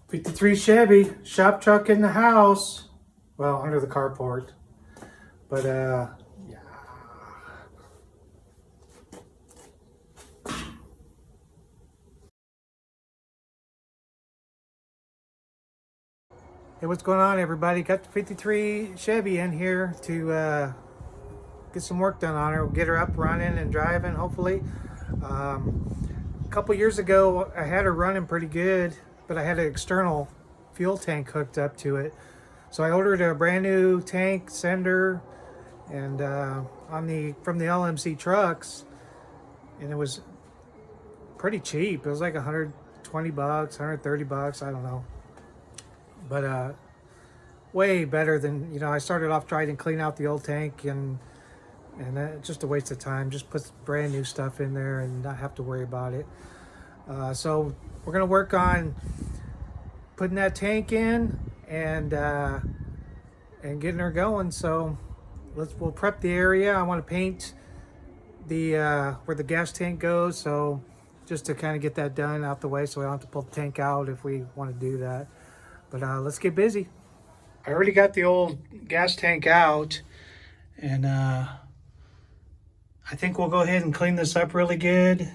53 Chevy, shop truck in the house. Well, under the carport. But, yeah. Hey, what's going on, everybody? Got the 53 Chevy in here to get some work done on her. We'll get her up, running, and driving, hopefully. A couple years ago, I had her running pretty good, but I had an external fuel tank hooked up to it. So I ordered a brand new tank sender, and from the LMC trucks, and it was pretty cheap. It was like 120 bucks, 130 bucks, I don't know. But way better than, I started off trying to clean out the old tank, and that's just a waste of time. Just put brand new stuff in there and not have to worry about it. So we're gonna work on putting that tank in and getting her going. So we'll prep the area. I want to paint the where the gas tank goes, so just to kind of get that done out the way, so we don't have to pull the tank out if we want to do that. But let's get busy. I already got the old gas tank out, and I think we'll go ahead and clean this up really good.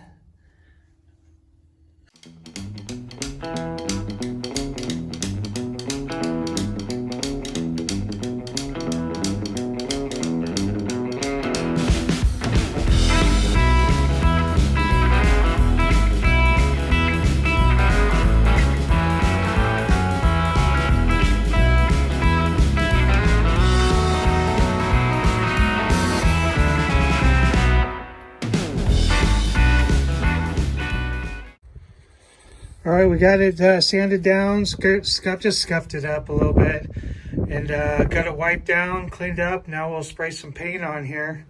All right, we got it sanded down, just scuffed it up a little bit, and got it wiped down, cleaned up. Now we'll spray some paint on here.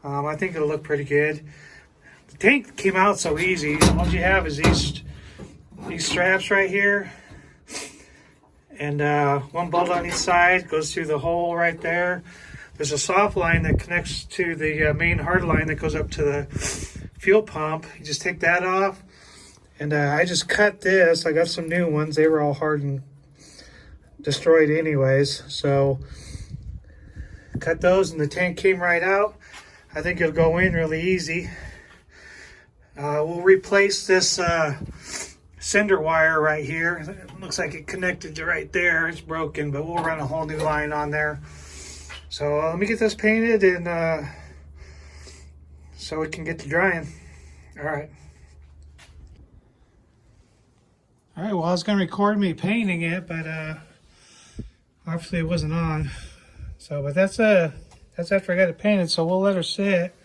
I think it'll look pretty good. The tank came out so easy. All you have is these straps right here, and one bolt on each side goes through the hole right there. There's a soft line that connects to the main hard line that goes up to the fuel pump. You just take that off. And I just cut this. I got some new ones. They were all hard and destroyed anyways. So cut those, and the tank came right out. I think it'll go in really easy. We'll replace this sender wire right here. It looks like it connected to right there. It's broken, but we'll run a whole new line on there. So let me get this painted, and so we can get to drying. All right. All right, well, I was going to record me painting it, but obviously it wasn't on. So, but that's after I got it painted, so we'll let her sit.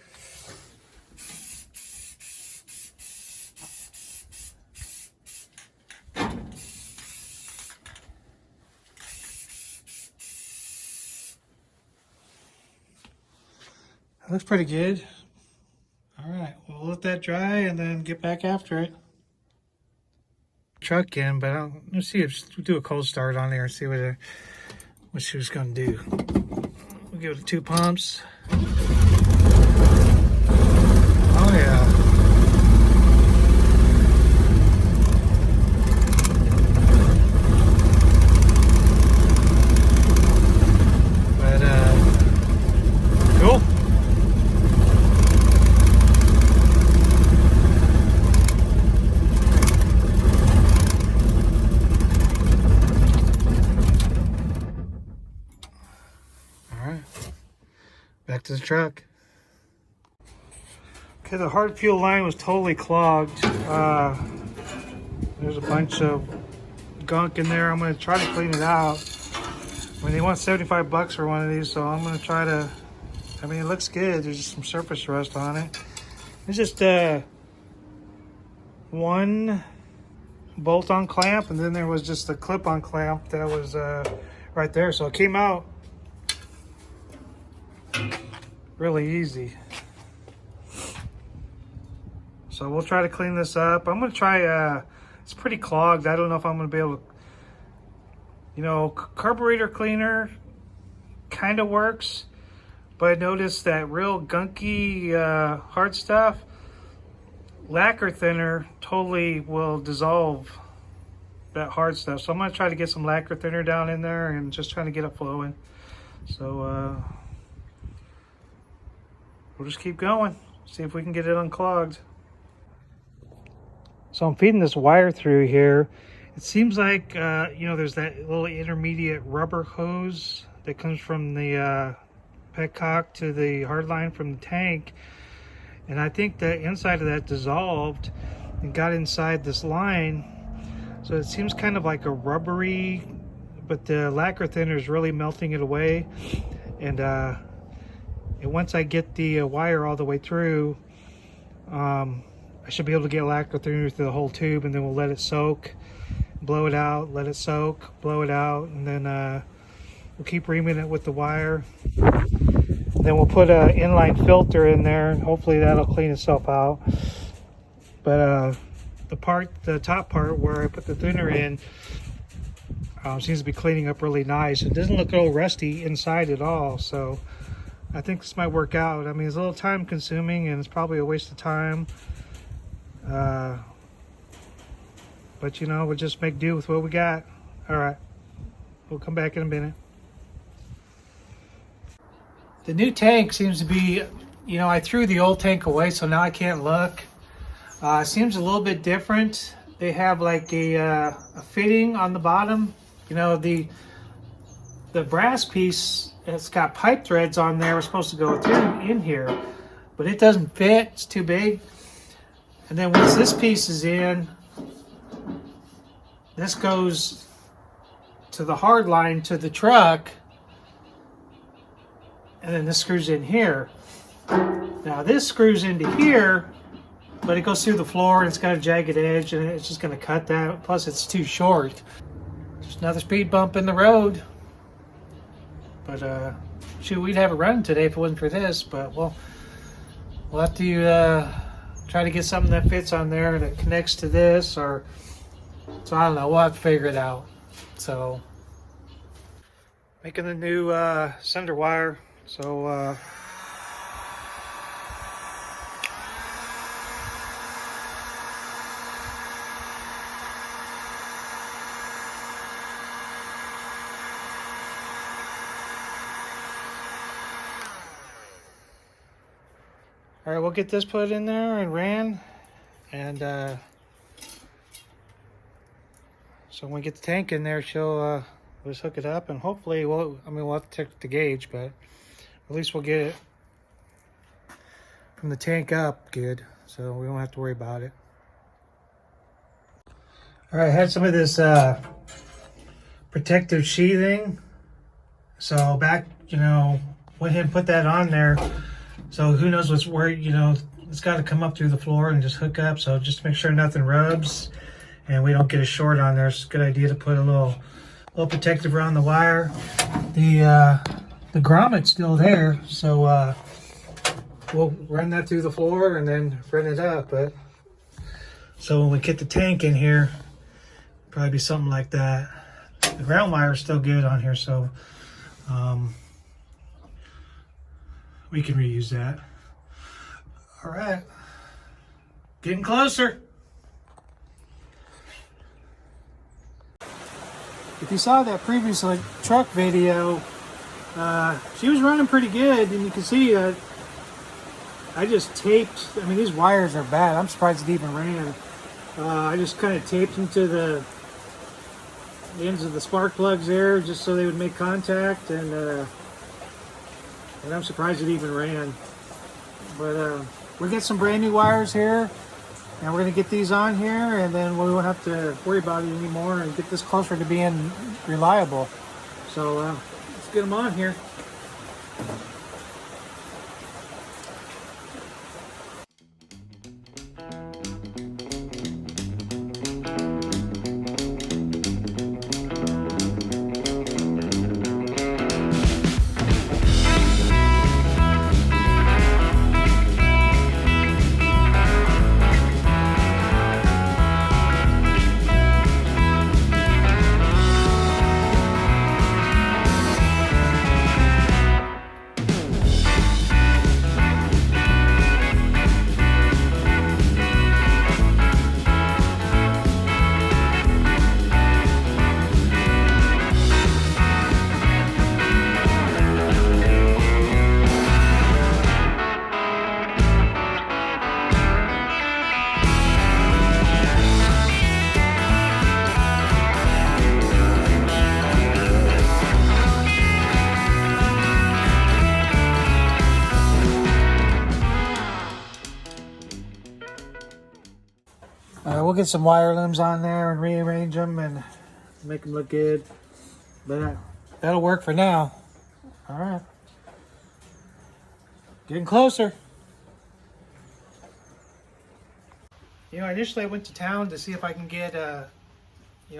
It looks pretty good. All right, we'll let that dry and then get back after it. Truck in, but let's see if we'll do a cold start on there and see what she was going to do. We'll give it 2 pumps. Oh yeah. But cool. Back to the truck. Okay, the hard fuel line was totally clogged. There's a bunch of gunk in there. I'm going to try to clean it out. I mean, they want 75 bucks for one of these, so I'm going to try to, I mean, it looks good. There's just some surface rust on it. It's just one bolt-on clamp, and then there was just a clip-on clamp that was right there. So it came out really easy. So we'll try to clean this up. I'm going to try, it's pretty clogged. I don't know if I'm going to be able to, carburetor cleaner kind of works, but I noticed that real gunky hard stuff, lacquer thinner totally will dissolve that hard stuff. So I'm gonna try to get some lacquer thinner down in there and just trying to get it flowing. So we'll just keep going, see if we can get it unclogged. So I'm feeding this wire through here. It seems like, you know, there's that little intermediate rubber hose that comes from the petcock to the hardline from the tank. And I think the inside of that dissolved and got inside this line. So it seems kind of like a rubbery, but the lacquer thinner is really melting it away. And once I get the wire all the way through, I should be able to get lacquer through the whole tube, and then we'll let it soak, blow it out, let it soak, blow it out, and then we'll keep reaming it with the wire. Then we'll put an inline filter in there, and hopefully that'll clean itself out. But the top part where I put the thinner in seems to be cleaning up really nice. It doesn't look all rusty inside at all, so I think this might work out. I mean, it's a little time consuming and it's probably a waste of time. But you know, we'll just make do with what we got. All right, we'll come back in a minute. The new tank seems to be, you know, I threw the old tank away, so now I can't look. Seems a little bit different. They have like a fitting on the bottom. You know, the brass piece, it's got pipe threads on there. We're supposed to go through in here, but it doesn't fit. It's too big. And then once this piece is in, this goes to the hard line to the truck, and then this screws in here. Now this screws into here, but it goes through the floor and it's got a jagged edge and it's just going to cut that. Plus it's too short. Just another speed bump in the road. But shoot, we'd have it running today if it wasn't for this. But we'll have to try to get something that fits on there that connects to this, or so I don't know. We'll have to figure it out. So making the new sender wire. So all right, we'll get this put in there and ran, and so when we get the tank in there, we'll just hook it up, and hopefully we'll have to check the gauge, but at least we'll get it from the tank up good, so we don't have to worry about it. All right, I had some of this protective sheathing, so back, you know, went ahead and put that on there. So who knows what's where, you know, it's got to come up through the floor and just hook up. So just to make sure nothing rubs and we don't get a short on there. It's a good idea to put a little protective around the wire. The grommet's still there, so we'll run that through the floor and then run it up. But so when we get the tank in here, probably be something like that. The ground wire is still good on here, so we can reuse that. All right, getting closer. If you saw that previous truck video, she was running pretty good, and you can see I just taped. I mean, these wires are bad. I'm surprised it even ran. I just kind of taped them to the ends of the spark plugs there, just so they would make contact, and I'm surprised it even ran. But we got some brand new wires here, and we're going to get these on here, and then we won't have to worry about it anymore and get this closer to being reliable. So let's get them on here. get some wire looms on there and rearrange them and make them look good. But that'll work for now. All right. Getting closer. You know, initially I went to town to see if I can get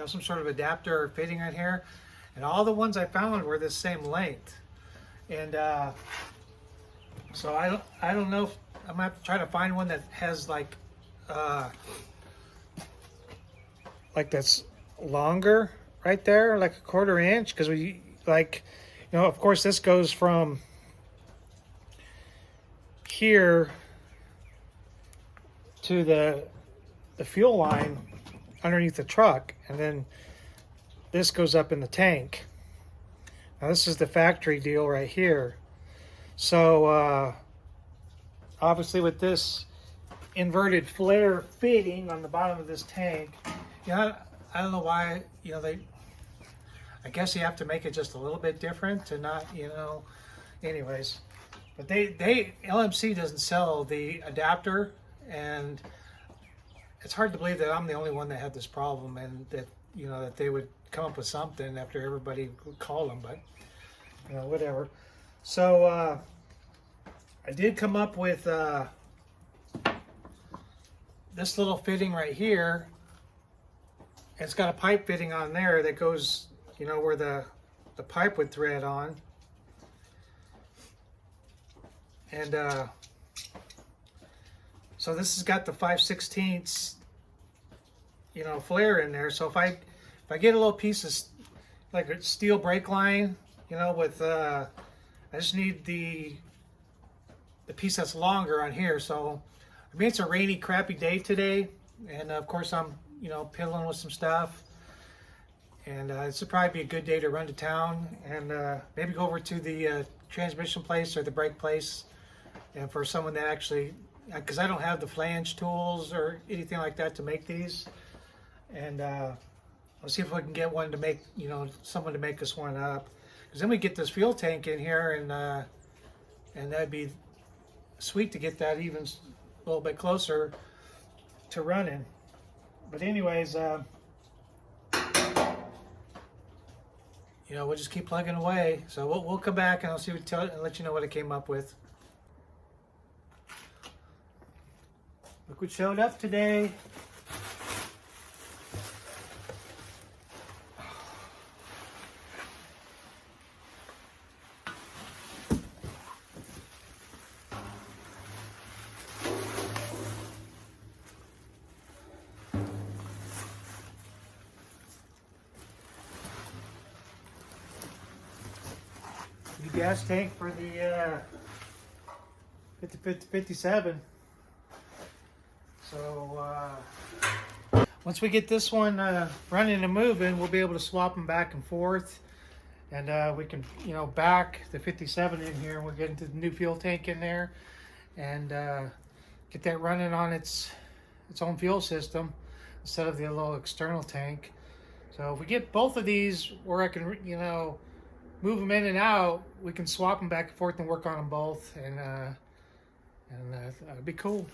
some sort of adapter or fitting right here. And all the ones I found were the same length. And so I don't know if I'm gonna have to try to find one that has like that's longer right there, like a 1/4 inch, because we of course this goes from here to the fuel line underneath the truck, and then this goes up in the tank. Now this is the factory deal right here. So obviously with this inverted flare fitting on the bottom of this tank, I don't know why, I guess you have to make it just a little bit different to not, anyways. But LMC doesn't sell the adapter, and it's hard to believe that I'm the only one that had this problem, and that, that they would come up with something after everybody would call them, but, whatever. So, I did come up with this little fitting right here. It's got a pipe fitting on there that goes, where the pipe would thread on. And so this has got the 5/16, flare in there. So if I get a little piece of like a steel brake line, with I just need the piece that's longer on here. So I mean, it's a rainy, crappy day today, and of course I'm piddling with some stuff. And this would probably be a good day to run to town and maybe go over to the transmission place or the brake place, and for someone that actually, because I don't have the flange tools or anything like that to make these, and I'll see if I can get one to make, someone to make us one up, because then we get this fuel tank in here, and that'd be sweet to get that even a little bit closer to running. But anyways, we'll just keep plugging away. So we'll come back and I'll see and let you know what I came up with. Look what showed up today. The gas tank for the 57. So once we get this one running and moving, we'll be able to swap them back and forth, and we can back the 57 in here, and we'll get into the new fuel tank in there, and get that running on its own fuel system instead of the little external tank. So if we get both of these where I can move them in and out, we can swap them back and forth and work on them both, and that'd be cool.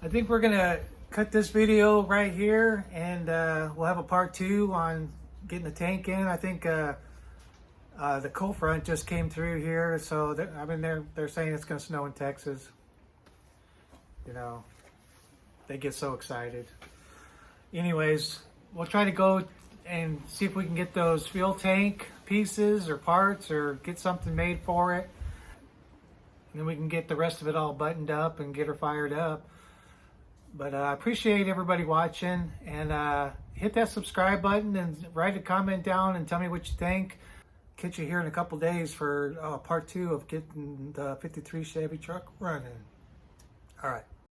I think we're gonna cut this video right here, and we'll have a part 2 on getting the tank in. I think the cold front just came through here, so they're saying it's gonna snow in Texas. They get so excited. Anyways, we'll try to go and see if we can get those fuel tank pieces or parts, or get something made for it, and then we can get the rest of it all buttoned up and get her fired up. But I appreciate everybody watching, and hit that subscribe button and write a comment down and tell me what you think. Catch you here in a couple days for part 2 of getting the 53 Chevy truck running. All right.